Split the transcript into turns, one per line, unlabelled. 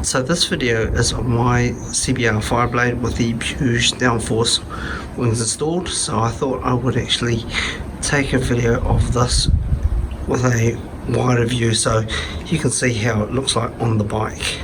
So this video is on my CBR Fireblade with the Puig downforce wings installed, so I thought I would actually take a video of this with a wider view so you can see how it looks like on the bike.